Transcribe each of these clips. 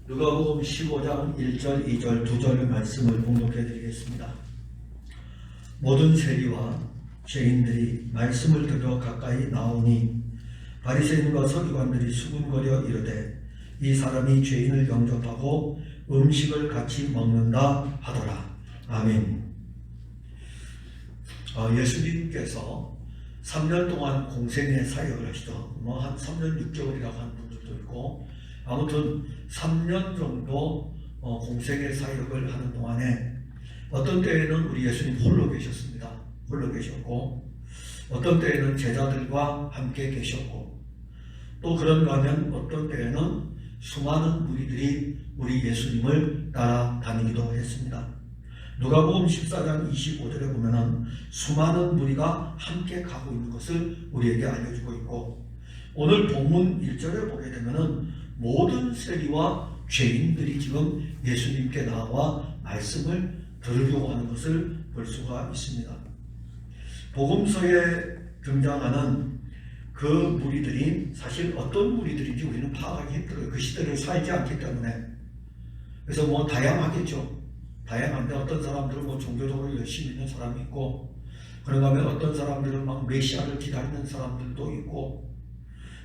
누가복음 15장 1절, 2절, 2절 말씀을 봉독해 드리겠습니다. 모든 세리와 죄인들이 말씀을 들어 가까이 나오니 바리새인과 서기관들이 수군거려 이르되 이 사람이 죄인을 영접하고 음식을 같이 먹는다 하더라. 아멘. 예수님께서 3년 동안 공생의 사역을 하시죠. 한 3년 6개월이라고 하는 분들도 있고, 아무튼 3년 정도 공생의 사역을 하는 동안에 어떤 때에는 우리 예수님 홀로 계셨습니다. 홀로 계셨고, 어떤 때에는 제자들과 함께 계셨고, 또 그런가 하면 어떤 때에는 수많은 무리들이 우리 예수님을 따라다니기도 했습니다. 누가복음 14장 25절에 보면은 수많은 무리가 함께 가고 있는 것을 우리에게 알려주고 있고, 오늘 본문 1절에 보게 되면은 모든 세리와 죄인들이 지금 예수님께 나와 말씀을 들으려고 하는 것을 볼 수가 있습니다. 복음서에 등장하는 그 무리들이 사실 어떤 무리들인지 우리는 파악하기 힘들어요. 그 시대를 살지 않기 때문에. 그래서 다양하겠죠. 다양한데 어떤 사람들은 종교적으로 열심히 있는 사람이 있고, 그런가 하면 어떤 사람들은 막 메시아를 기다리는 사람들도 있고,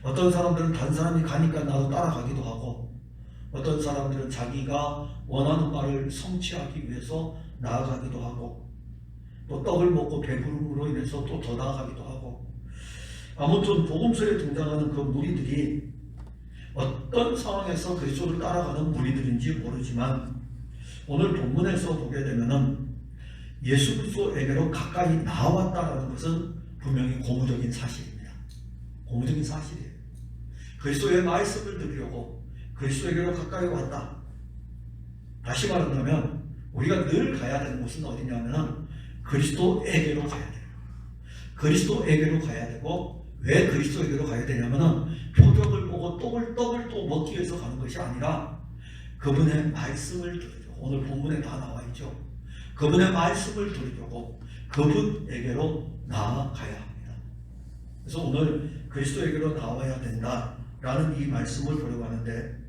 어떤 사람들은 다른 사람이 가니까 나도 따라가기도 하고, 어떤 사람들은 자기가 원하는 바를 성취하기 위해서 나아가기도 하고, 또 떡을 먹고 배부름으로 인해서 또 더 나아가기도 하고, 아무튼 복음서에 등장하는 그 무리들이 어떤 상황에서 그리스도를 따라가는 무리들인지 모르지만 오늘 본문에서 보게 되면은 예수 그리스도에게로 가까이 나왔다라는 것은 분명히 고무적인 사실입니다. 고무적인 사실이에요. 그리스도의 말씀을 들으려고 그리스도에게로 가까이 왔다. 다시 말한다면 우리가 늘 가야 되는 곳은 어디냐면은 그리스도에게로 가야 돼요. 그리스도에게로 가야 되고, 왜 그리스도에게로 가야 되냐면은 표적을 보고 떡을 또 먹기 위해서 가는 것이 아니라 그분의 말씀을 들으려고, 오늘 본문에 다 나와 있죠. 그분의 말씀을 들으려고 그분에게로 나아가야 합니다. 그래서 오늘 그리스도에게로 나와야 된다라는 이 말씀을 보려고 하는데,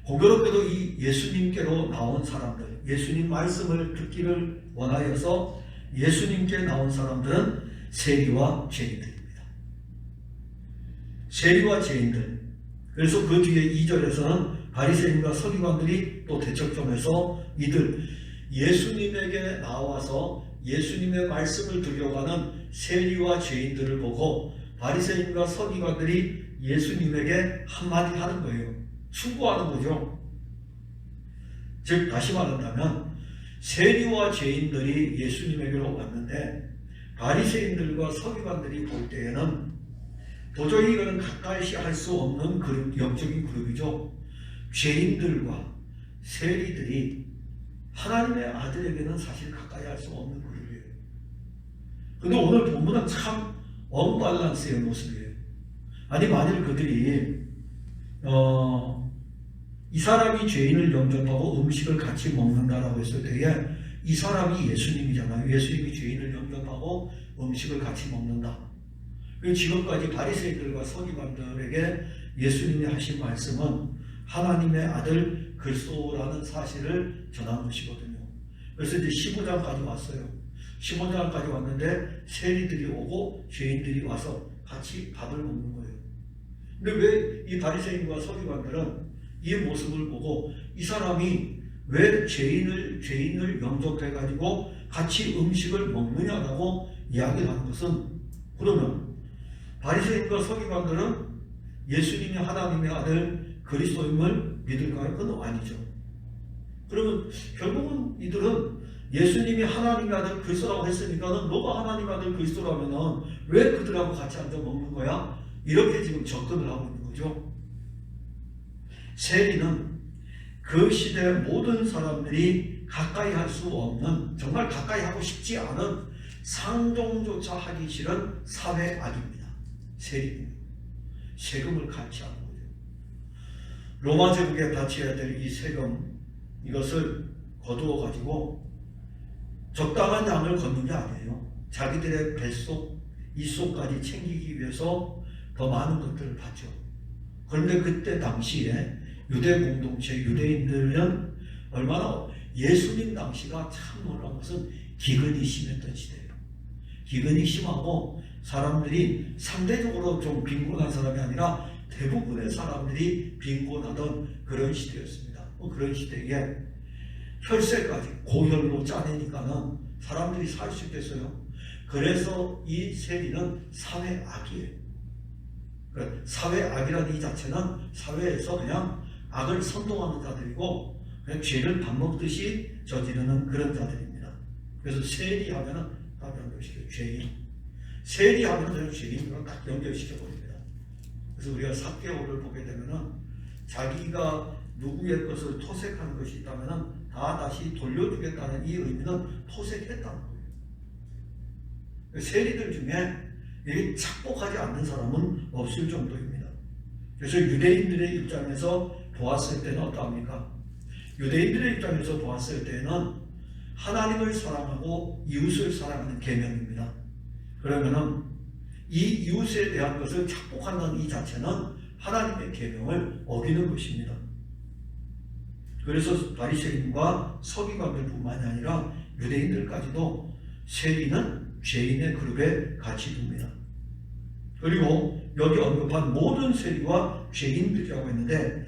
공교롭게도 이 예수님께로 나온 사람들, 예수님 말씀을 듣기를 원하여서 예수님께 나온 사람들은 세리와 죄인들입니다. 세리와 죄인들. 그래서 그 뒤에 2절에서는 바리새인과 서기관들이 또 대척점에서 이들 예수님에게 나와서 예수님의 말씀을 들으려고 하는 세리와 죄인들을 보고 바리새인과 서기관들이 예수님에게 한마디 하는 거예요. 충고하는 거죠. 즉 다시 말한다면 세리와 죄인들이 예수님에게로 왔는데 바리새인들과 서기관들이 볼 때에는 도저히 이거는 가까이 할 수 없는 영적인 그룹이죠. 죄인들과 세리들이 하나님의 아들에게는 사실 가까이 할 수 없는 그룹이에요. 근데 오늘 본문은 참 언밸런스의 모습이에요. 아니 만일 그들이 이 사람이 죄인을 영접하고 음식을 같이 먹는다라고 했을 때에 이 사람이 예수님이잖아요. 예수님이 죄인을 영접하고 음식을 같이 먹는다. 지금까지 바리새인들과 서기관들에게 예수님이 하신 말씀은 하나님의 아들 그리스도라는 사실을 전한 것이거든요. 그래서 이제 15장까지 왔어요. 15장까지 왔는데 세리들이 오고 죄인들이 와서 같이 밥을 먹는 거예요. 근데 왜 이 바리새인과 서기관들은 이 모습을 보고 이 사람이 왜 죄인을 영접해가지고 같이 음식을 먹느냐라고 이야기를 하는 것은, 그러면 바리새인과 서기관들은 예수님이 하나님의 아들 그리스도임을 믿을까요? 그건 아니죠. 그러면 결국은 이들은 예수님이 하나님의 아들 그리스도라고 했으니까는 너가 하나님의 아들 그리스도라면은 왜 그들하고 같이 앉아 먹는 거야? 이렇게 지금 접근을 하고 있는 거죠. 세리는 그 시대 모든 사람들이 가까이 할 수 없는, 정말 가까이 하고 싶지 않은, 상종조차 하기 싫은 사회악입니다. 세리는 세금을 갈취하는 거죠. 로마 제국에 바쳐야 될 이 세금, 이것을 거두어 가지고 적당한 양을 걷는 게 아니에요. 자기들의 뱃속, 입속까지 챙기기 위해서 더 많은 것들을 받죠. 그런데 그때 당시에 유대 공동체, 유대인들은 얼마나 예수님 당시가 참 놀라운 것은 기근이 심했던 시대예요. 기근이 심하고 사람들이 상대적으로 좀 빈곤한 사람이 아니라 대부분의 사람들이 빈곤하던 그런 시대였습니다. 그런 시대에 혈세까지 고혈로 짜내니까는 사람들이 살 수 있겠어요? 그래서 이 세리는 사회악이에요. 사회악이라는 이 자체는 사회에서 그냥 악을 선동하는 자들이고 그냥 죄를 밥 먹듯이 저지르는 그런 자들입니다. 그래서 세리하면은 딱 연결시켜요. 죄인. 세리하면은 그냥 죄인으로 딱 연결시켜버립니다. 그래서 우리가 삭개오를 보게 되면은 자기가 누구의 것을 토색하는 것이 있다면은 다 다시 돌려주겠다는 이 의미는 토색했다는 거예요. 세리들 중에 이게 착복하지 않는 사람은 없을 정도입니다. 그래서 유대인들의 입장에서 보았을 때는 어떠합니까? 유대인들의 입장에서 보았을 때는 하나님을 사랑하고 이웃을 사랑하는 계명입니다. 그러면은 이 이웃에 대한 것을 착복한다는 이 자체는 하나님의 계명을 어기는 것입니다. 그래서 바리새인과 서기관들뿐만이 아니라 유대인들까지도 세리는 죄인의 그룹에 같이 둡니다. 그리고 여기 언급한 모든 세리와 죄인들이라고 했는데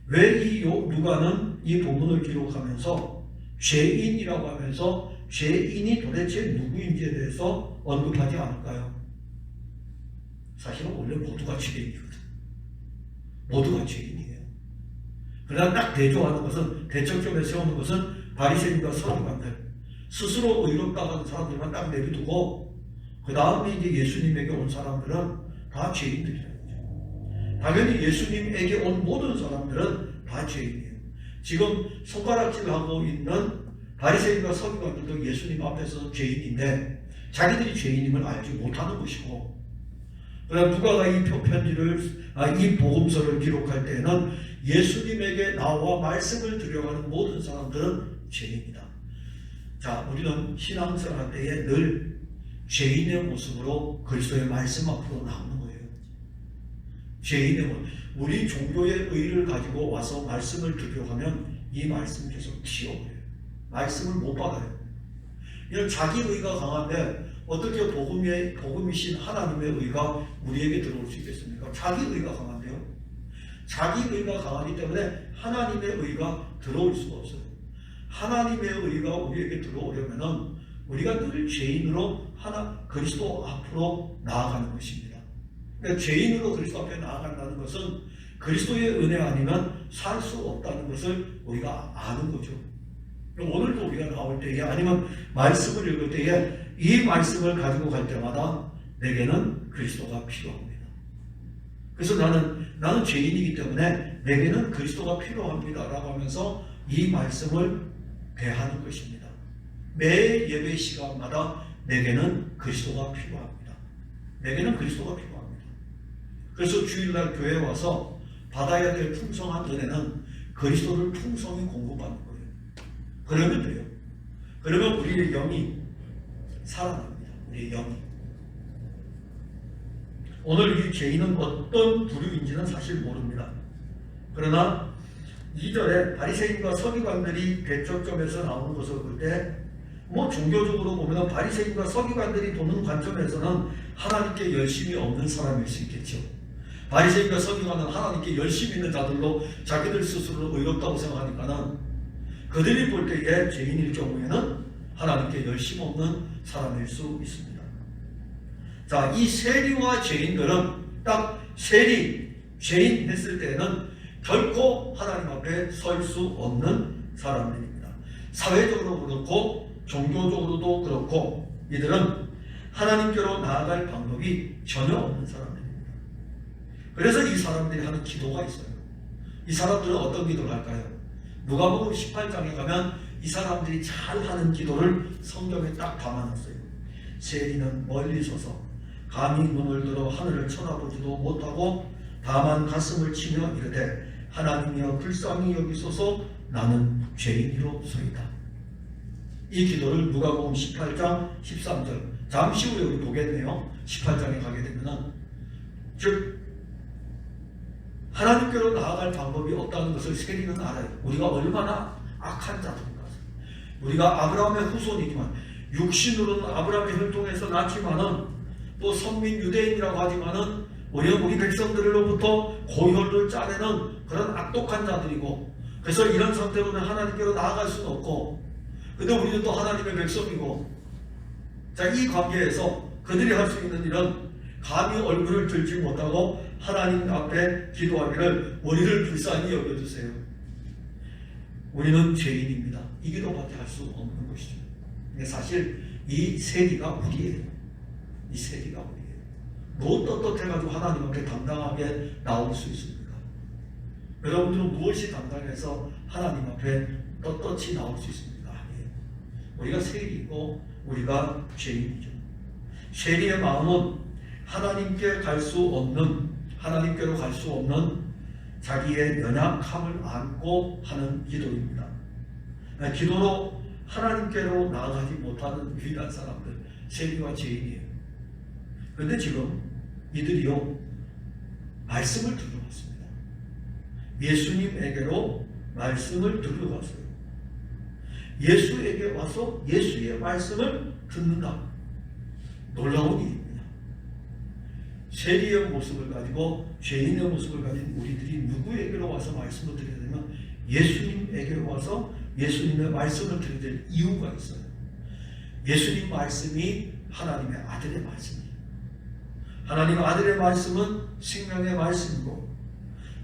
왜 이 누가는 이 본문을 기록하면서 죄인이라고 하면서 죄인이 도대체 누구인지에 대해서 언급하지 않을까요? 사실은 원래 모두가 죄인이거든. 모두가 죄인이에요. 그러나 딱 대조하는 것은, 대척점에 세우는 것은 바리새인과 서기관들, 스스로 의롭다고 하는 사람들만 딱 내비두고 그 다음에 이제 예수님에게 온 사람들은 다 죄인들이라는 거죠. 당연히 예수님에게 온 모든 사람들은 다 죄인이에요. 지금 손가락질하고 있는 바리새인과 서기관들도 예수님 앞에서 죄인인데 자기들이 죄인임을 알지 못하는 것이고, 그러나 누가가 이 편지를, 이 복음서를 기록할 때에는 예수님에게 나와 말씀을 드려가는 모든 사람들은 죄인이다. 자, 우리는 신앙생활 때에 늘 죄인의 모습으로 그리스도의 말씀 앞으로 나오는 거예요. 죄인의 모습. 우리 종교의 의를 가지고 와서 말씀을 들으려고 하면 이 말씀 계속 튀어버려요. 말씀을 못 받아요. 이런 자기 의가 강한데 어떻게 복음이신 하나님의 의가 우리에게 들어올 수 있겠습니까? 자기 의가 강한데요. 자기 의가 강하기 때문에 하나님의 의가 들어올 수가 없어요. 하나님의 의가 우리에게 들어오려면은 우리가 늘 죄인으로 그리스도 앞으로 나아가는 것입니다. 그러니까 죄인으로 그리스도 앞에 나아간다는 것은 그리스도의 은혜 아니면 살 수 없다는 것을 우리가 아는 거죠. 오늘도 우리가 나올 때에 아니면 말씀을 읽을 때에 이 말씀을 가지고 갈 때마다 내게는 그리스도가 필요합니다. 그래서 나는 죄인이기 때문에 내게는 그리스도가 필요합니다 라고 하면서 이 말씀을 대하는 것입니다. 매 예배 시간마다 내게는 그리스도가 필요합니다. 내게는 그리스도가 필요합니다. 그래서 주일날 교회에 와서 받아야 될 풍성한 은혜는 그리스도를 풍성히 공급하는 거예요. 그러면 돼요. 그러면 우리의 영이 살아납니다. 우리의 영이. 오늘 이 죄인은 어떤 부류인지는 사실 모릅니다. 그러나 2절에 바리새인과 서기관들이 대척점에서 나오는 것을 볼 때 종교적으로 보면 바리새인과 서기관들이 보는 관점에서는 하나님께 열심이 없는 사람일 수 있겠죠. 바리새인과 서기관은 하나님께 열심히 있는 자들로 자기들 스스로 의롭다고 생각하니까는 그들이 볼 때에 죄인일 경우에는 하나님께 열심 없는 사람일 수 있습니다. 자, 이 세리와 죄인들은 딱 죄인 했을 때는 결코 하나님 앞에 설 수 없는 사람들입니다. 사회적으로 그렇고 종교적으로도 그렇고 이들은 하나님께로 나아갈 방법이 전혀 없는 사람들입니다. 그래서 이 사람들이 하는 기도가 있어요. 이 사람들은 어떤 기도를 할까요? 누가복음 18장에 가면 이 사람들이 잘하는 기도를 성경에 딱 담아놨어요. 세리는 멀리 서서 감히 눈을 들어 하늘을 쳐다보지도 못하고 다만 가슴을 치며 이르되 하나님이여 불쌍히 여기소서 나는 죄인이로소이다. 이 기도를 누가복음 18장 13절 잠시 후에 우리 보겠네요. 18장에 가게 되면은 즉 하나님께로 나아갈 방법이 없다는 것을 세리는 알아요. 우리가 얼마나 악한 자들인가. 우리가 아브라함의 후손이지만 육신으로는 아브라함의 혈통에서 났지만은 또 선민 유대인이라고 하지만은 우리는 우리 백성들로부터 고혈을 짜내는 그런 악독한 자들이고, 그래서 이런 상태로는 하나님께로 나아갈 수는 없고, 근데 우리는 또 하나님의 백성이고, 자, 이 관계에서 그들이 할 수 있는 일은 감히 얼굴을 들지 못하고 하나님 앞에 기도하기를 우리를 불쌍히 여겨주세요. 우리는 죄인입니다. 이 기도밖에 할 수 없는 것이죠. 사실 이 세리가 우리예요. 이 세리가 우리예요. 뭐 떳떳해가지고 하나님 앞에 당당하게 나올 수 있습니까? 여러분들은 무엇이 당당해서 하나님 앞에 떳떳이 나올 수 있습니까? 아니에요. 우리가 세리이고 우리가 죄인이죠. 세리의 마음은 하나님께로 갈 수 없는 자기의 연약함을 안고 하는 기도입니다. 기도로 하나님께로 나아가지 못하는 유일한 사람들, 세리와 죄인이에요. 그런데 지금 이들이요, 말씀을 들으러 왔습니다. 예수님에게로 말씀을 들으러 왔어요. 예수에게 와서 예수의 말씀을 듣는다. 놀라운 일입니다. 세리의 모습을 가지고 죄인의 모습을 가진 우리들이 누구에게로 와서 말씀을 드려야 되면 예수님에게로 와서 예수님의 말씀을 드려야 될 이유가 있어요. 예수님 말씀이 하나님의 아들의 말씀이에요. 하나님 아들의 말씀은 생명의 말씀이고,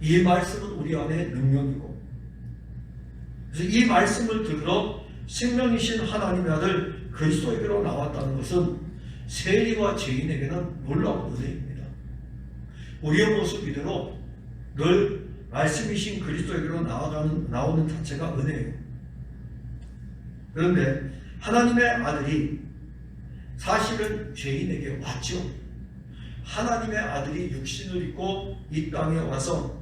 이 말씀은 우리 안에 능력이고, 그래서 이 말씀을 들으러 생명이신 하나님의 아들 그리스도에게로 나왔다는 것은 세리와 죄인에게는 놀라운 은혜입니다. 우리의 모습 이대로 늘 말씀이신 그리스도에게로 나오는 자체가 은혜예요. 그런데 하나님의 아들이 사실은 죄인에게 왔죠. 하나님의 아들이 육신을 입고 이 땅에 와서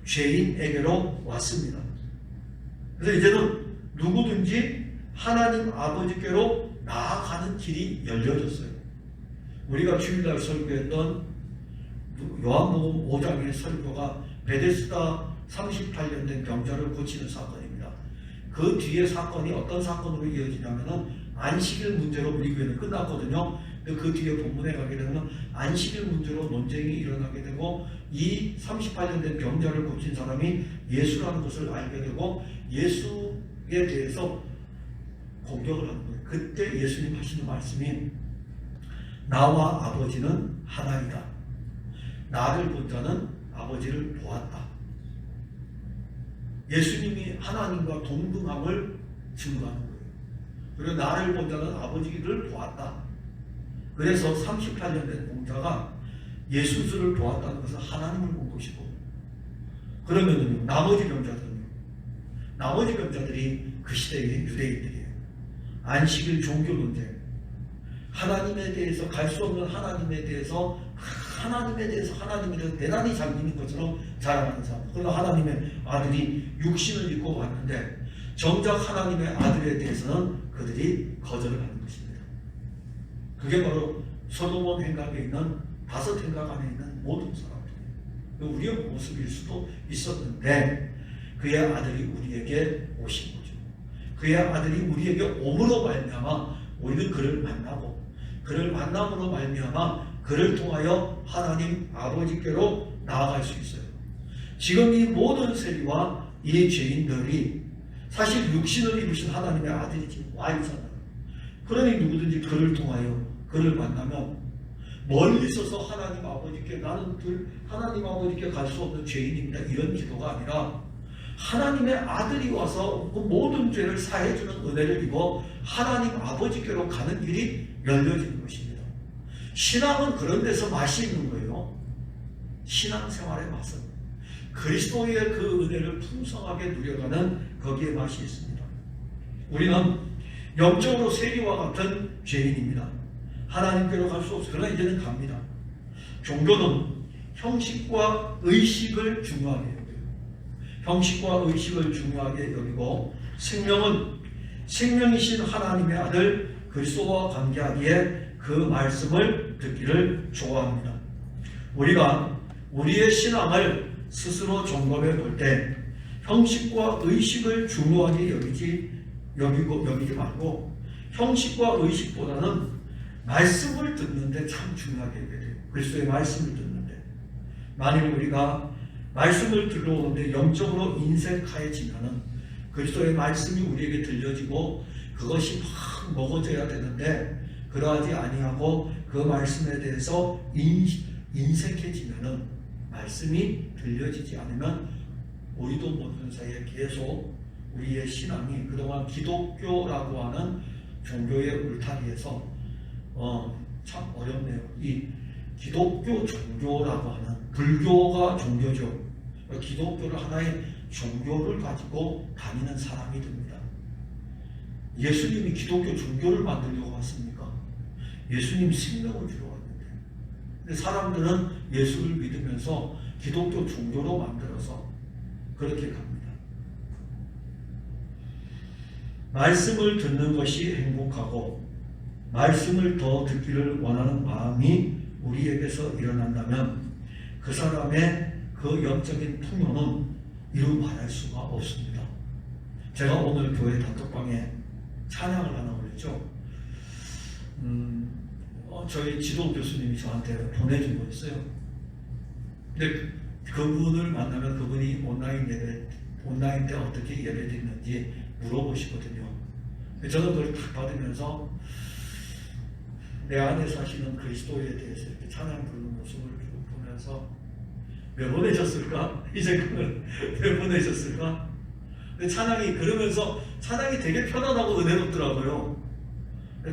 죄인에게로 왔습니다. 그래서 이제는 누구든지 하나님 아버지께로 나아가는 길이 열려졌어요. 우리가 주일날 설교했던 요한복음 5장의 설교가 베데스다 38년 된 병자를 고치는 사건입니다. 그 뒤에 사건이 어떤 사건으로 이어지냐면은 안식일 문제로 우리 교회는 끝났거든요. 그 뒤에 본문에 가게 되면 안식일 문제로 논쟁이 일어나게 되고, 이 38년 된 병자를 고친 사람이 예수라는 것을 알게 되고 예수에 대해서 공격을 하는 거예요. 그때 예수님 하시는 말씀이 나와 아버지는 하나이다. 나를 본 자는 아버지를 보았다. 예수님이 하나님과 동등함을 증거하는 거예요. 그리고 나를 본 자는 아버지를 보았다. 그래서 38년 된 공자가 예수를 보았다는 것은 하나님을 본 것이고, 그러면은요, 나머지 병자들이 그 시대의 유대인들이에요. 안식일 종교 논쟁, 하나님에 대해서 갈 수 없는 하나님에 대해서 대단히 잘 믿는 것처럼 자랑하는 사람. 그러나 하나님의 아들이 육신을 입고 왔는데 정작 하나님의 아들에 대해서는 그들이 거절을 하는 것입니다. 그게 바로 솔로몬 행각에 있는 5 행각 안에 있는 모든 사람들이에요. 우리의 모습일 수도 있었는데 그의 아들이 우리에게 오신 거죠. 그의 아들이 우리에게 옴으로 말미암아 우리는 그를 만나고, 그를 만남으로 말미암아 그를 통하여 하나님 아버지께로 나아갈 수 있어요. 지금 이 모든 세리와 이 죄인들이 사실 육신을 입으신 하나님의 아들이지 와 있잖아요. 그러니 누구든지 그를 통하여 그를 만나면 멀리 있어서 하나님 아버지께, 나는 하나님 아버지께 갈 수 없는 죄인입니다, 이런 기도가 아니라 하나님의 아들이 와서 그 모든 죄를 사해주는 은혜를 입어 하나님 아버지께로 가는 길이 열려지는 것입니다. 신앙은 그런 데서 맛이 있는 거예요. 신앙생활의 맛은 그리스도의 그 은혜를 풍성하게 누려가는 거기에 맛이 있습니다. 우리는 영적으로 세리와 같은 죄인입니다. 하나님께로 갈 수 없어요. 그러나 이제는 갑니다. 종교는 형식과 의식을 중요하게 여겨요. 형식과 의식을 중요하게 여기고, 생명은 생명이신 하나님의 아들 그리스도와 관계하기에 그 말씀을 듣기를 좋아합니다. 우리가 우리의 신앙을 스스로 점검해 볼 때 형식과 의식을 중요하게 여기지 말고 형식과 의식보다는 말씀을 듣는데 참 중요하게 여겨야 돼요. 그리스도의 말씀을 듣는데 만일 우리가 말씀을 들어오는데 영적으로 인색하여지면은 그리스도의 말씀이 우리에게 들려지고 그것이 막 먹어져야 되는데 그러하지 아니하고 그 말씀에 대해서 인색해지면은 말씀이 들려지지 않으면 우리도 모르는 사이에 계속 우리의 신앙이 그동안 기독교라고 하는 종교의 울타리에서 참 어렵네요. 이 기독교 종교라고 하는 불교가 종교죠. 기독교를 하나의 종교를 가지고 다니는 사람이 됩니다. 예수님이 기독교 종교를 만들려고 왔습니까? 예수님 생명을 주러 왔는데 근데 사람들은 예수를 믿으면서 기독교 종교로 만들어서 그렇게 갑니다. 말씀을 듣는 것이 행복하고 말씀을 더 듣기를 원하는 마음이 우리에게서 일어난다면 그 사람의 그 영적인 풍요는 이루 말할 수가 없습니다. 제가 오늘 교회 단톡방에 찬양을 하나 올렸죠. 저희 지도 교수님이 저한테 보내준 거였어요. 근데 그분을 만나면 그분이 온라인 때 어떻게 예배드리는지 물어보시거든요. 저는 그걸 딱 받으면서 내 안에 사시는 그리스도에 대해서 이렇게 찬양 부르는 모습을 보면서 왜 보내셨을까? 이 생각을 왜 보내셨을까? 근데 찬양이 그러면서 찬양이 되게 편안하고 은혜롭더라고요.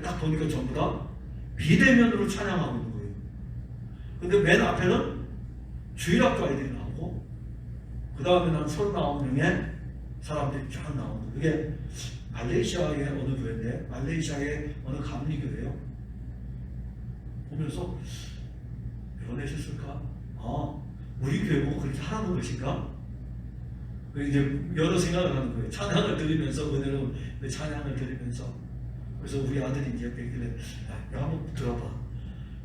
딱 보니까 전부 다 비대면으로 찬양하고 있는 거예요. 근데 맨 앞에는 주일학교 아이들이 나오고 그 다음에 한 39명의 사람들이 쫙 나오는 거예요. 그게 말레이시아의 어느 교회인데 말레이시아의 어느 감리교회예요. 보면서 왜 보내셨을까? 우리 교회 보고 그렇게 하라는 것인가? 이제 여러 생각을 하는 거예요. 찬양을 들으면서 은혜로운 찬양을 들으면서 그래서 우리 아들이 이제 얘기를 야 한번 들어봐.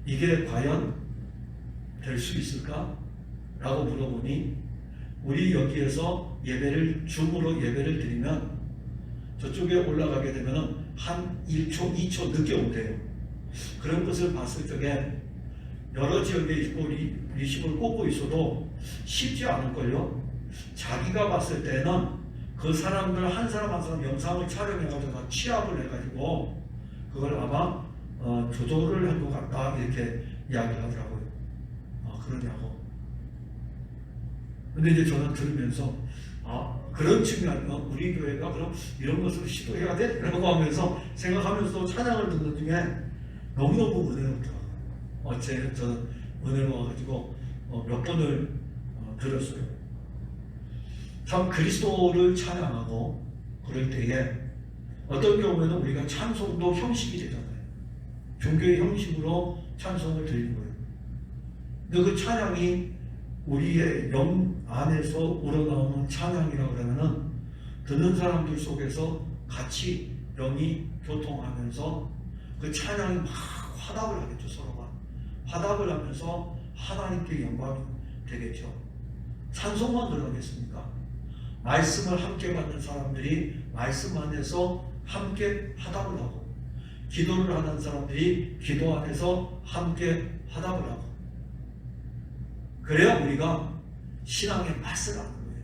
이게 과연 될 수 있을까? 라고 물어보니 우리 여기에서 줌으로 예배를 드리면 저쪽에 올라가게 되면 한 1초, 2초 늦게 온대요. 그런 것을 봤을 적에 여러 지역에 있고 리시브를 꽂고 있어도 쉽지 않을걸요. 자기가 봤을 때는 그 사람들 한 사람 한 사람 영상을 촬영해가지고 다 취합을 해가지고 그걸 아마 조절을 한 것 같다 이렇게 이야기를 하더라고요. 그러냐고. 근데 이제 저는 들으면서 그런 측면에서 우리 교회가 그럼 이런 것을 시도해야 돼? 라고 하면서 생각하면서도 찬양을 듣는 중에 너무너무 은혜롭더라고요. 어제 저는 은혜로워가지고 몇 번을 들었어요. 참 그리스도를 찬양하고 그럴 때에 어떤 경우에는 우리가 찬송도 형식이 되잖아요. 종교의 형식으로 찬송을 드리는 거예요. 근데 그 찬양이 우리의 영 안에서 우러나오는 찬양이라고 그러면은 듣는 사람들 속에서 같이 영이 교통하면서 그 찬양이 막 화답을 하겠죠. 서로가 화답을 하면서 하나님께 영광이 되겠죠. 찬송만 들어가겠습니까? 말씀을 함께 받는 사람들이 말씀 안에서 함께 화답을 하고 기도를 하는 사람들이 기도 안에서 함께 화답을 하고 그래야 우리가 신앙의 맛을 아는 거예요.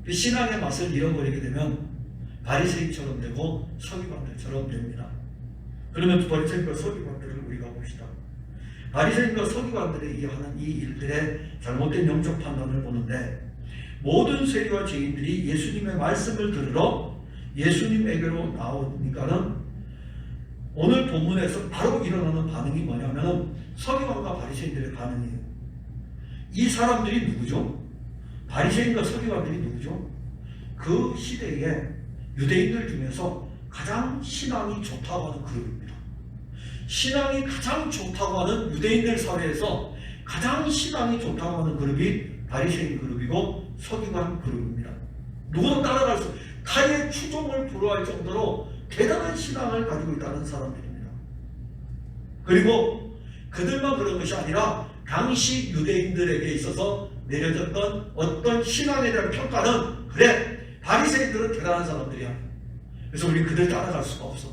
그 신앙의 맛을 잃어버리게 되면 바리새인처럼 되고 서기관들처럼 됩니다. 그러면 바리새인과 서기관들을 우리가 봅시다. 바리새인과 서기관들이 하는 이 일들의 잘못된 영적 판단을 보는데 모든 세리와 죄인들이 예수님의 말씀을 들으러 예수님에게로 나오니까는 오늘 본문에서 바로 일어나는 반응이 뭐냐면 서기관과 바리새인들의 반응이에요. 이 사람들이 누구죠? 바리새인과 서기관들이 누구죠? 그 시대에 유대인들 중에서 가장 신앙이 좋다고 하는 그룹입니다. 신앙이 가장 좋다고 하는 유대인들 사회에서 가장 신앙이 좋다고 하는 그룹이 바리새인 그룹이고 서기관 그룹입니다. 누구도 따라갈 수 타의 추종을 불허할 정도로 대단한 신앙을 가지고 있다는 사람들입니다. 그리고 그들만 그런 것이 아니라 당시 유대인들에게 있어서 내려졌던 어떤 신앙에 대한 평가는 그래 바리새인들은 대단한 사람들이야. 그래서 우리 그들 따라갈 수가 없어.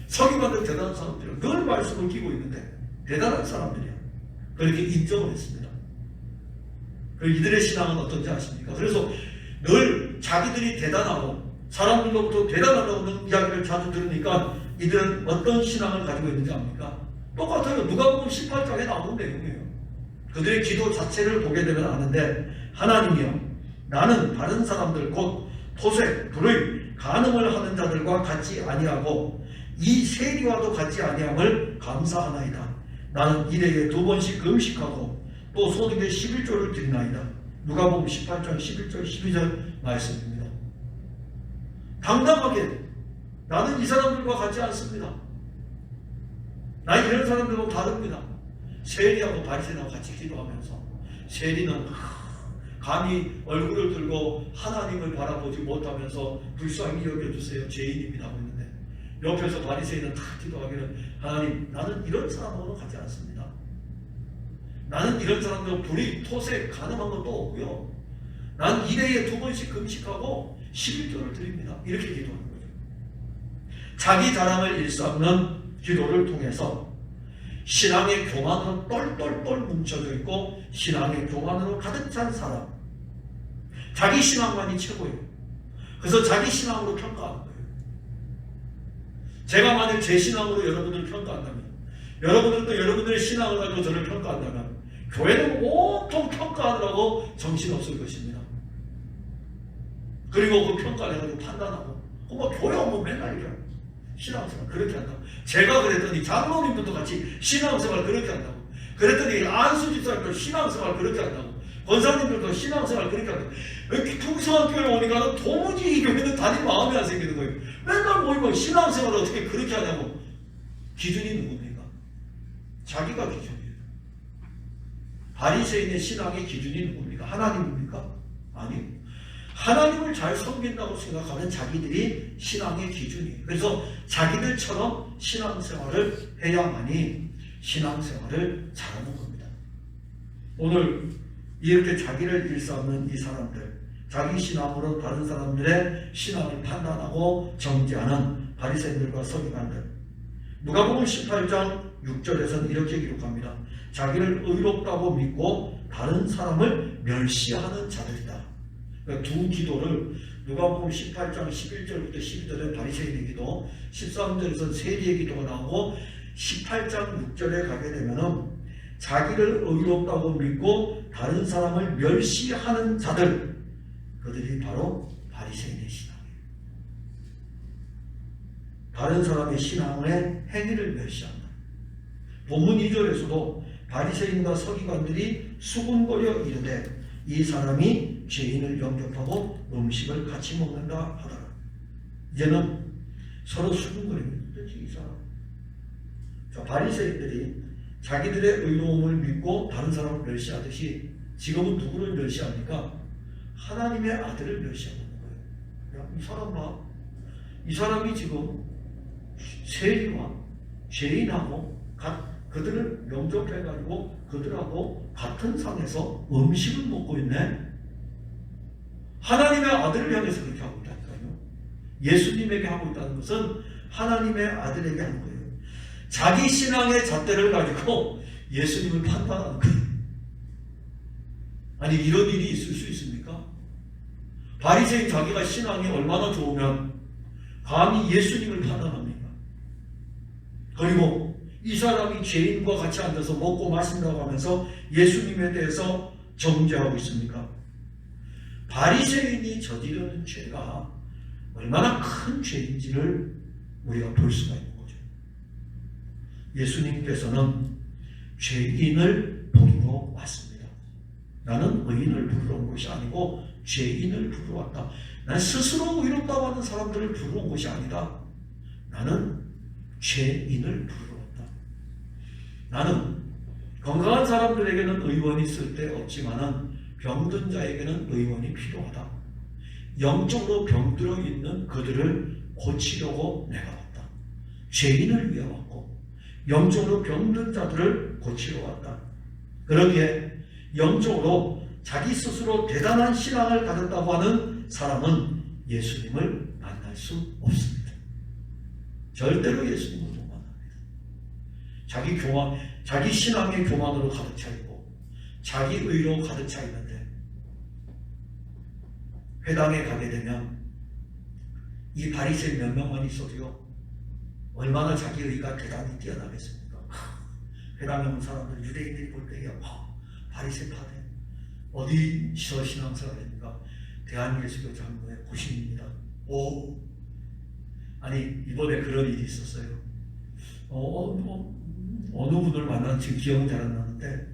서기관들 대단한 사람들이야. 늘 말씀을 끼고 있는데 대단한 사람들이야. 그렇게 인정을 했습니다. 그리고 이들의 신앙은 어떤지 아십니까? 그래서 늘 자기들이 대단하고 사람들로부터 대단하다는 이야기를 자주 들으니까 이들은 어떤 신앙을 가지고 있는지 압니까? 똑같아요. 누가복음 18장에 나오는 내용이에요. 그들의 기도 자체를 보게 되면 아는데 하나님이여 나는 다른 사람들 곧 토색, 불의, 간음을 하는 자들과 같지 아니하고 이 세리와도 같지 아니함을 감사하나이다. 나는 일해에 2번씩 금식하고 또 소득의 11조를 드리나이다. 누가복음 18장 11절 12절 말씀입니다. 당당하게 나는 이 사람들과 같지 않습니다. 나 이런 사람들하고 다릅니다. 세리하고 바리새인하고 같이 기도하면서 세리는 감히 얼굴을 들고 하나님을 바라보지 못하면서 불쌍히 여겨주세요. 죄인입니다 하고 있는데 옆에서 바리새인은 다 기도하기는 하나님 나는 이런 사람하고는 같지 않습니다. 나는 이런 사람들 불이 토색 가능한 것도 없고요. 난 일해에 2번씩 금식하고 11조를 드립니다. 이렇게 기도하는 거죠. 자기 자랑을 일삼는 기도를 통해서 신앙의 교만으로 똘똘똘 뭉쳐져 있고 신앙의 교만으로 가득 찬 사람, 자기 신앙만이 최고예요. 그래서 자기 신앙으로 평가하는 거예요. 제가 만약 제 신앙으로 여러분들을 평가한다면, 여러분들도 여러분들의 신앙을 가지고 저를 평가한다면 교회는 온통 평가하느라고 정신없을 것입니다. 그리고 그 평가를 가지고 판단하고 뭐 교회 오면 맨날 이렇게 신앙생활 그렇게 한다고. 제가 그랬더니 장로님들도 같이 신앙생활 그렇게 한다고. 그랬더니 안수집사님도 신앙생활 그렇게 한다고. 권사님들도 신앙생활 그렇게 한다고. 풍성한교회 오니까 도무지 이 교회는 다닐 마음이 안 생기는 거예요. 맨날 모이면 신앙생활을 어떻게 그렇게 하냐고. 기준이 누굽니까? 자기가 기준이에요. 바리새인의 신앙의 기준이 누굽니까? 하나님입니까? 아니요. 하나님을 잘 섬긴다고 생각하는 자기들이 신앙의 기준이에요. 그래서 자기들처럼 신앙생활을 해야만이 신앙생활을 잘하는 겁니다. 오늘 이렇게 자기를 일삼는 이 사람들, 자기 신앙으로 다른 사람들의 신앙을 판단하고 정죄하는 바리새인들과 서기관들, 누가복음 18장 6절에서는 이렇게 기록합니다. 자기를 의롭다고 믿고 다른 사람을 멸시하는 자들이다. 그러니까 두 기도를 누가복음 18장 11절부터 12절에 바리새인의 기도, 13절에서는 세리의 기도가 나오고 18장 6절에 가게 되면은 자기를 의롭다고 믿고 다른 사람을 멸시하는 자들, 그들이 바로 바리새인의 신앙이에요. 다른 사람의 신앙의 행위를 멸시한다. 본문 2절에서도 바리새인과 서기관들이 수군거려 이르되 이 사람이 죄인을 영접하고 음식을 같이 먹는다 하더라. 이제는 서로 수군거립니다. 이 사람. 자, 바리새인들이 자기들의 의로움을 믿고 다른 사람을 멸시하듯이 지금은 누구를 멸시합니까? 하나님의 아들을 멸시하는 거예요. 야, 이 사람 봐. 이 사람이 지금 세리와 죄인하고 그들을 영접해가지고 그들하고 같은 상에서 음식을 먹고 있네. 하나님의 아들을 향해서 그렇게 하고 있다니까요. 예수님에게 하고 있다는 것은 하나님의 아들에게 하는 거예요. 자기 신앙의 잣대를 가지고 예수님을 판단하는 거예요. 아니 이런 일이 있을 수 있습니까? 바리새인 자기가 신앙이 얼마나 좋으면 감히 예수님을 판단합니까? 그리고 이 사람이 죄인과 같이 앉아서 먹고 마신다고 하면서 예수님에 대해서 정죄하고 있습니까? 바리새인이 저지르는 죄가 얼마나 큰 죄인지를 우리가 볼 수가 있는 거죠. 예수님께서는 죄인을 부르러 왔습니다. 나는 의인을 부르러 온 것이 아니고 죄인을 부르러 왔다. 난 스스로 의롭다고 하는 사람들을 부르러 온 것이 아니다. 나는 죄인을 부르러 왔다. 나는 건강한 사람들에게는 의원이 쓸데없지만은 병든 자에게는 의원이 필요하다. 영적으로 병들어 있는 그들을 고치려고 내가 왔다. 죄인을 위해 왔고 영적으로 병든 자들을 고치러 왔다. 그러기에 영적으로 자기 스스로 대단한 신앙을 가졌다고 하는 사람은 예수님을 만날 수 없습니다. 절대로 예수님을 못 만납니다. 자기 신앙의 교만으로 가득 차 있고 자기 의로 가득 차 있는데 회당에 가게 되면 이 바리새인 몇 명만 있어도요 얼마나 자기 의가 대단히 뛰어나겠습니까? 회당에 온 사람들 유대인들이 볼 때에 바리새인 파네. 어디서 신앙생활입니까? 대한예수교 장로의 고신입니다. 오, 아니 이번에 그런 일이 있었어요. 어느 분을 만난 지금 기억은 잘 안 나는데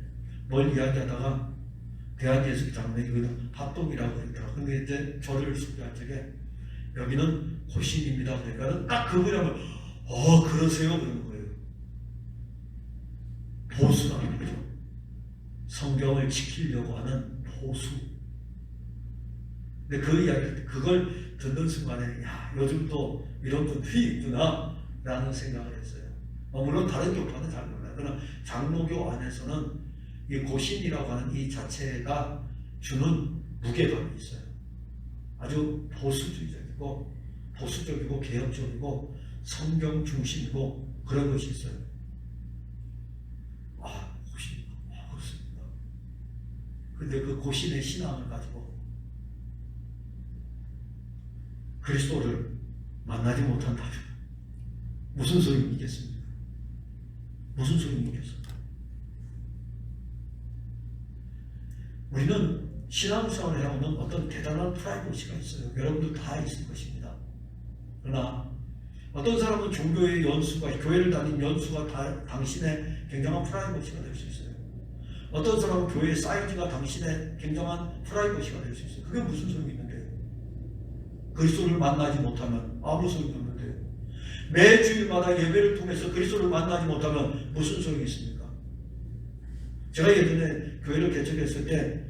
뭘 이야기하다가 대한예수교 장로에 여기는 합동이라고 그랬더라. 근데 이제 저를 소개할 적에 여기는 고신입니다. 그러니까 딱 그분이 하면 그러세요? 그러는 거예요. 보수라는 거죠. 성경을 지키려고 하는 보수. 근데 그 이야기, 그걸 듣는 순간에 요즘도 이런 분들이 있구나 라는 생각을 했어요. 물론 다른 교파는 잘 몰라요. 그러나 장로교 안에서는 이 고신이라고 하는 이 자체가 주는 무게감이 있어요. 아주 보수적이고 개혁적이고 성경 중심이고 그런 것이 있어요. 고신, 그렇습니다. 근데 그 고신의 신앙을 가지고 그리스도를 만나지 못한다면 무슨 소용이 있겠습니까? 무슨 소용이 있겠습니까? 우리는 신앙생활을 해오는 어떤 대단한 프라이버시가 있어요. 여러분도 다 있을 것입니다. 그러나 어떤 사람은 종교의 연수가, 교회를 다닌 연수가 당신의 굉장한 프라이버시가 될 수 있어요. 어떤 사람은 교회의 사이즈가 당신의 굉장한 프라이버시가 될 수 있어요. 그게 무슨 소용이 있는데요? 그리스도를 만나지 못하면 아무 소용이 없는데요. 매주일마다 예배를 통해서 그리스도를 만나지 못하면 무슨 소용이 있습니까? 제가 예전에 교회를 개척했을 때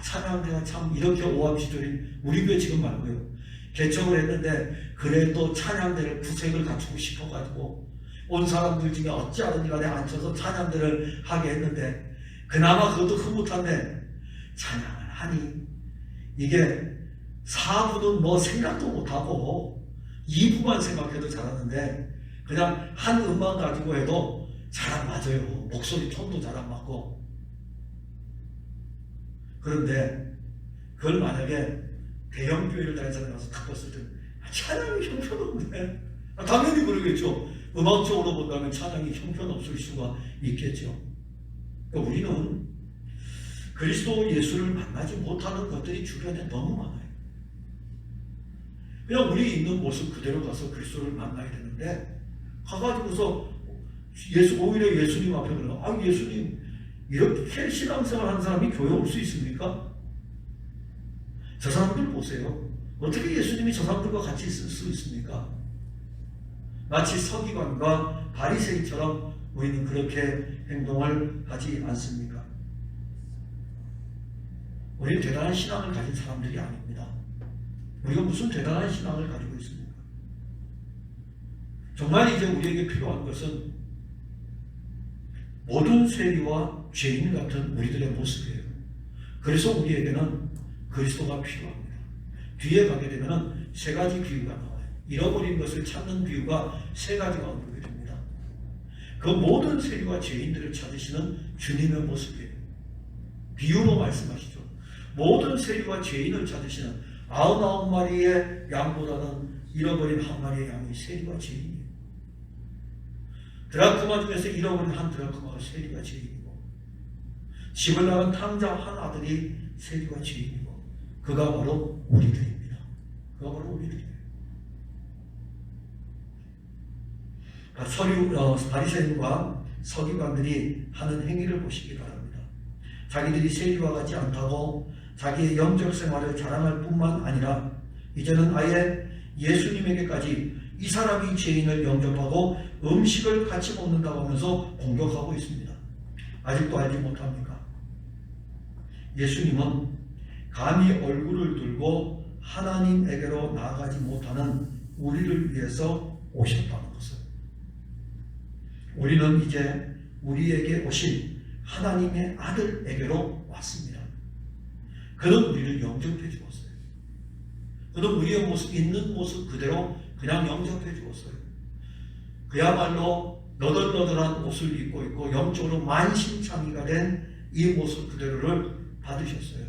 찬양대가 참 이렇게 오합지졸인 우리 교회 지금 말고요. 개척을 했는데 그래도 찬양대를 구색을 갖추고 싶어가지고 온 사람들 중에 어찌하든지 간에 앉혀서 찬양대를 하게 했는데 그나마 그것도 흐뭇한데 찬양을 하니 이게 4부는 뭐 생각도 못하고 2부만 생각해도 잘하는데 그냥 한 음만 가지고 해도 잘 안 맞아요. 목소리 톤도 잘 안 맞고. 그런데 그걸 만약에 대형교회를 다니는 사람이 와서 딱 봤을 때 찬양이 형편없네. 당연히 그러겠죠. 음악적으로 본다면 찬양이 형편없을 수가 있겠죠. 그러니까 우리는 그리스도 예수를 만나지 못하는 것들이 주변에 너무 많아요. 그냥 우리 있는 모습 그대로 가서 그리스도를 만나야 되는데 가가지고서 오히려 예수님 앞에 그러면 예수님 이렇게 신앙생활 하는 사람이 교회 올 수 있습니까? 저 사람들 보세요. 어떻게 예수님이 저 사람들과 같이 있을 수 있습니까? 마치 서기관과 바리새인처럼 우리는 그렇게 행동을 하지 않습니까? 우리는 대단한 신앙을 가진 사람들이 아닙니다. 우리가 무슨 대단한 신앙을 가지고 있습니까? 정말 이제 우리에게 필요한 것은 모든 세리와 죄인 같은 우리들의 모습이에요. 그래서 우리에게는 그리스도가 필요합니다. 뒤에 가게 되면 세 가지 비유가 나와요. 잃어버린 것을 찾는 비유가 세 가지가 언급이 됩니다. 그 모든 세리와 죄인들을 찾으시는 주님의 모습이에요. 비유로 말씀하시죠. 모든 세리와 죄인을 찾으시는 99마리의 양보다는 잃어버린 한 마리의 양이 세리와 죄인이에요. 드라크마 중에서 잃어버린 한 드라크마가 세리와 죄인이고 집을 나간 탕자 한 아들이 세리와 죄인이고 그가 바로 우리들입니다. 그가 바로 우리들이에요. 바리새인과 서기관들이 하는 행위를 보시기 바랍니다. 자기들이 세리와 같지 않다고 자기의 영적 생활을 자랑할 뿐만 아니라 이제는 아예 예수님에게까지 이 사람이 죄인을 영접하고 음식을 같이 먹는다고 하면서 공격하고 있습니다. 아직도 알지 못합니까? 예수님은 감히 얼굴을 들고 하나님에게로 나아가지 못하는 우리를 위해서 오셨다는 것을. 우리는 이제 우리에게 오신 하나님의 아들에게로 왔습니다. 그는 우리를 영접해 주었어요. 그는 우리의 모습, 있는 모습 그대로 그냥 영접해 주었어요. 그야말로 너덜너덜한 옷을 입고 있고 영적으로 만신창이가 된 이 모습 그대로를 받으셨어요.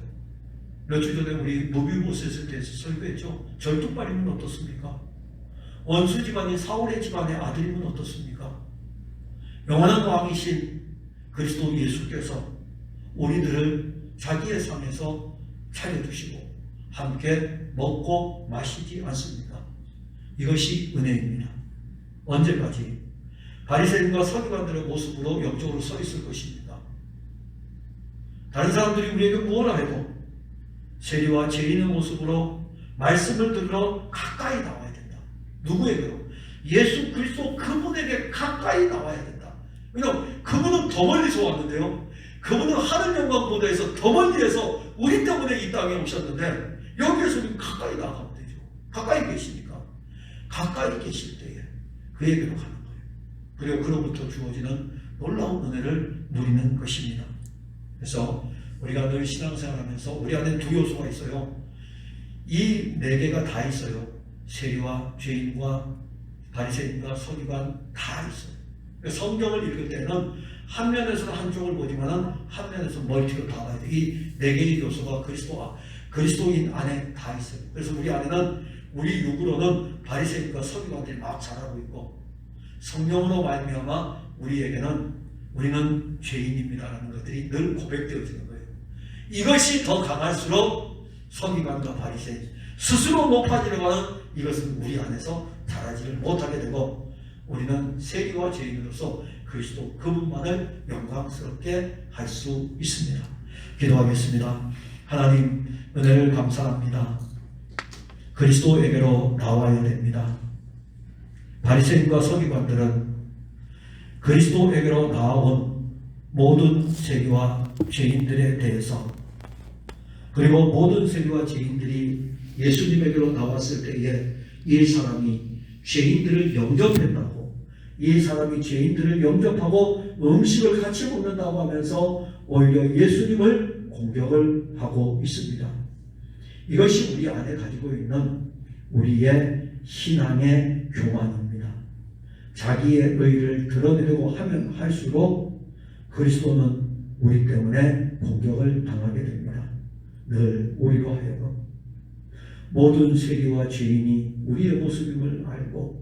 몇 주 전에 우리 무비보셋에 대해서 설교했죠. 절뚝발이면 어떻습니까? 원수 집안인 사울의 집안의 아들이면 어떻습니까? 영원한 왕이신 그리스도 예수께서 우리들을 자기의 상에서 차려주시고 함께 먹고 마시지 않습니까? 이것이 은혜입니다. 언제까지? 바리새인과 서기관들의 모습으로 영적으로 서 있을 것입니다. 다른 사람들이 우리에게 무엇라 해도 세리와 죄인의 모습으로 말씀을 들으러 가까이 나와야 된다. 누구에게로? 예수 그리스도 그분에게 가까이 나와야 된다. 왜냐하면 그분은 더 멀리서 왔는데요. 그분은 하늘 영광보다에서 더 멀리에서 우리 때문에 이 땅에 오셨는데 여기에서 우리 가까이 나가면 되죠. 가까이 계시니까. 가까이 계실 때에 그에게로 가는 거예요. 그리고 그로부터 주어지는 놀라운 은혜를 누리는 것입니다. 그래서 우리가 늘 신앙생활하면서 우리 안에 두 요소가 있어요. 이 네 개가 다 있어요. 세리와 죄인과 바리새인과 서기관 다 있어요. 성경을 읽을 때는 한 면에서는 한쪽을 보지만은 한 면에서 멀티로 다 봐야 돼요. 이 네 개의 요소가 그리스도인 안에 다 있어요. 그래서 우리 안에는 우리 육으로는 바리새인과 서기관들이 막 자라고 있고 성령으로 말미암아 우리는 죄인입니다라는 것들이 늘 고백되어지는 거예요. 이것이 더 강할수록 서기관과 바리새인 스스로 높아지려고 하는 이것은 우리 안에서 자라지를 못하게 되고 우리는 세리와 죄인으로서 그리스도 그분만을 영광스럽게 할 수 있습니다. 기도하겠습니다. 하나님 은혜를 감사합니다. 그리스도에게로 나와야 됩니다. 바리새인과 서기관들은 그리스도에게로 나온 모든 세리와 죄인들에 대해서 그리고 모든 세리와 죄인들이 예수님에게로 나왔을 때에 이 사람이 죄인들을 영접했다고 이 사람이 죄인들을 영접하고 음식을 같이 먹는다고 하면서 오히려 예수님을 공격을 하고 있습니다. 이것이 우리 안에 가지고 있는 우리의 신앙의 교만입니다. 자기의 의를 드러내려고 하면 할수록 그리스도는 우리 때문에 공격을 당하게 됩니다. 늘 우리로 하여금 모든 세리와 죄인이 우리의 모습임을 알고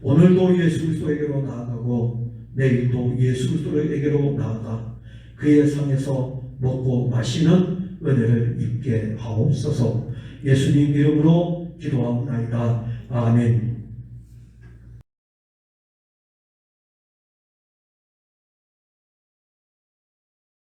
오늘도 예수 그리스도에게로 나아가고 내일도 예수 그리스도에게로 나아가 그의 상에서 먹고 마시는 은혜를 입게 하옵소서. 예수님 이름으로 기도하옵나이다. 아멘.